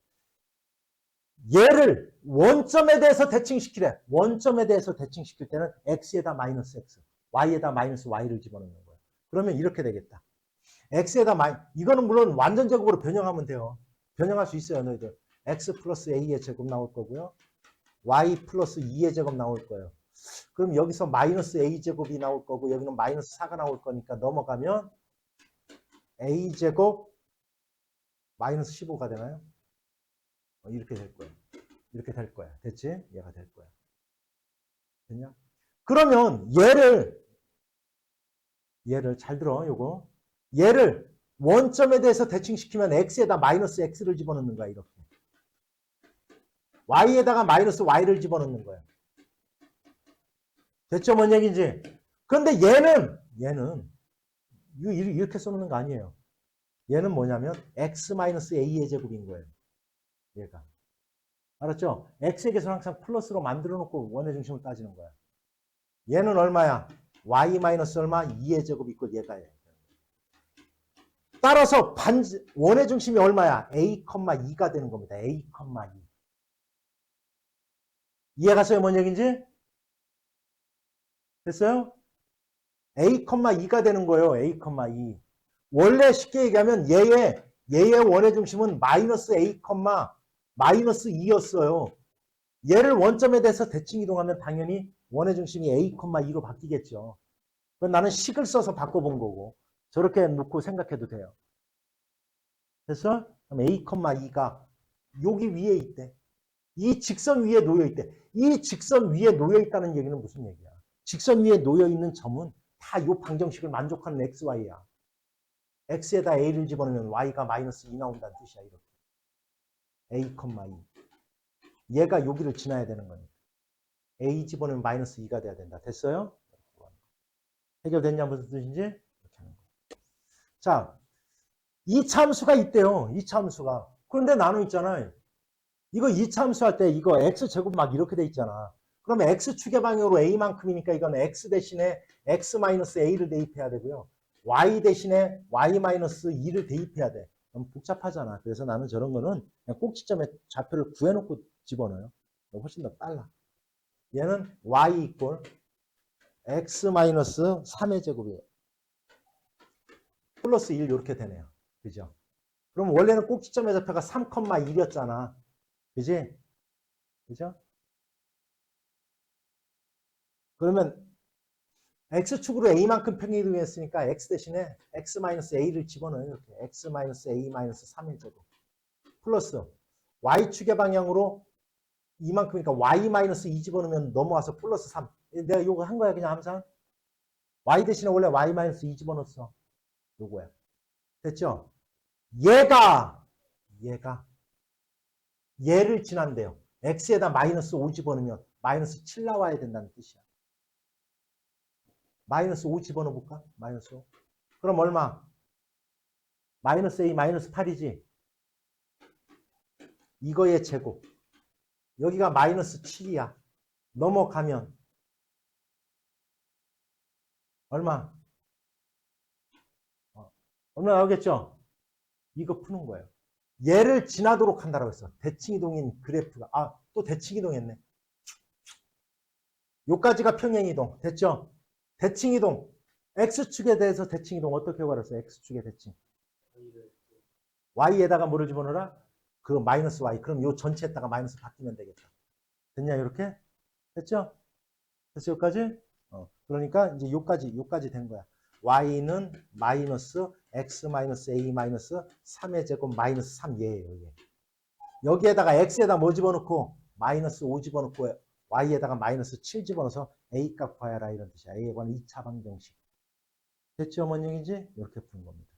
얘를 원점에 대해서 대칭시키래. 원점에 대해서 대칭시킬 때는 x에다 마이너스 x, y에다 마이너스 y를 집어넣는 거예요. 그러면 이렇게 되겠다. x에다 이거는 물론 완전 제곱으로 변형하면 돼요. 변형할 수 있어요. 너희들. x 플러스 a의 제곱 나올 거고요. y 플러스 2의 제곱 나올 거예요. 그럼 여기서 마이너스 a 제곱이 나올 거고 여기는 마이너스 4가 나올 거니까 넘어가면 a 제곱 마이너스 15가 되나요? 이렇게 될 거예요. 이렇게 될 거야. 됐지? 얘가 될 거야. 됐냐? 그러면 얘를 잘 들어, 요거. 얘를 원점에 대해서 대칭시키면 x에다 마이너스 x를 집어넣는 거야, 이렇게. y에다가 마이너스 y를 집어넣는 거야. 됐죠? 뭔 얘기인지. 그런데 얘는 이렇게 써놓는 거 아니에요. 얘는 뭐냐면 x-a의 제곱인 거예요. 얘가. 알았죠? x의 계수는 항상 플러스로 만들어 놓고 원의 중심을 따지는 거야. 얘는 얼마야? y 마이너스 얼마? 2의 제곱 있고 얘가 얘. 따라서 원의 중심이 얼마야? a,2가 되는 겁니다. a,2. 이해가 갔어요? 뭔 얘기인지? 됐어요? a,2가 되는 거예요. a,2. 원래 쉽게 얘기하면 얘의 원의 중심은 마이너스 a, 마이너스 2였어요. 얘를 원점에 대해서 대칭 이동하면 당연히 원의 중심이 a, 2로 바뀌겠죠. 그건 나는 식을 써서 바꿔본 거고 저렇게 놓고 생각해도 돼요. 됐어? 그럼 a, 2가 여기 위에 있대. 이 직선 위에 놓여 있대. 이 직선 위에 놓여 있다는 얘기는 무슨 얘기야? 직선 위에 놓여 있는 점은 다 이 방정식을 만족하는 xy야. x에다 a를 집어넣으면 y가 마이너스 2 나온다는 뜻이야. 이렇게. a, 2. 얘가 여기를 지나야 되는 거니까. a 집어넣으면 마이너스 2가 돼야 된다. 됐어요? 해결됐냐 무슨 뜻인지? 이렇게 하는 거야. 자, 이 참수가 있대요. 이 참수가. 그런데 나는 있잖아요. 이거 이차함수 할 때 이거 x제곱 막 이렇게 돼 있잖아. 그러면 x축의 방향으로 a만큼이니까 이건 x 대신에 x-a를 대입해야 되고요. y 대신에 y-2를 대입해야 돼. 너무 복잡하잖아. 그래서 나는 저런 거는 그냥 꼭지점에 좌표를 구해놓고 집어넣어요. 훨씬 더 빨라. 얘는 y 이꼴 x-3의 제곱이에요. 플러스 1 이렇게 되네요. 그죠? 그럼 원래는 꼭지점의 좌표가 3,1이었잖아. 그지? 그죠? 그러면 x축으로 a만큼 평행이동했으니까 x 대신에 x-a를 집어넣어요. 이렇게 x-a-3의 제곱 플러스 y축의 방향으로 이만큼이니까 y-2 집어넣으면 넘어와서 플러스 3. 내가 요거 한 거야 그냥 항상. y 대신에 원래 y-2 집어넣었어. 요거야. 됐죠? 얘를 지난대요. x에다 마이너스 5 집어넣으면 마이너스 7 나와야 된다는 뜻이야. 마이너스 5 집어넣어볼까? 마이너스 5. 그럼 얼마? 마이너스 a 마이너스 8이지. 이거의 제곱. 여기가 마이너스 7이야. 넘어가면 얼마? 얼마 나오겠죠? 이거 푸는 거예요. 얘를 지나도록 한다고 했어. 대칭이동인 그래프가. 또 대칭이동했네. 요까지가 평행이동. 됐죠? 대칭이동. x축에 대해서 대칭이동 어떻게 구하랬어? x축의 대칭. y에다가 뭐를 집어넣어라? 그 마이너스 y. 그럼 요 전체에다가 마이너스 바뀌면 되겠다. 됐냐? 이렇게? 됐죠? 됐어? 여기까지? 그러니까 이제 요까지 된 거야. y는 마이너스 x-a-3의 제곱 마이너스 3얘예요. 얘. 여기에다가 x에다 뭐 집어넣고 마이너스 5 집어넣고 y에다가 마이너스 7 집어넣어서 a 값 구하라 이런 뜻이야. a에 관한 2차 방정식. 됐죠? 뭔 얘기인지? 이렇게 푸는 겁니다.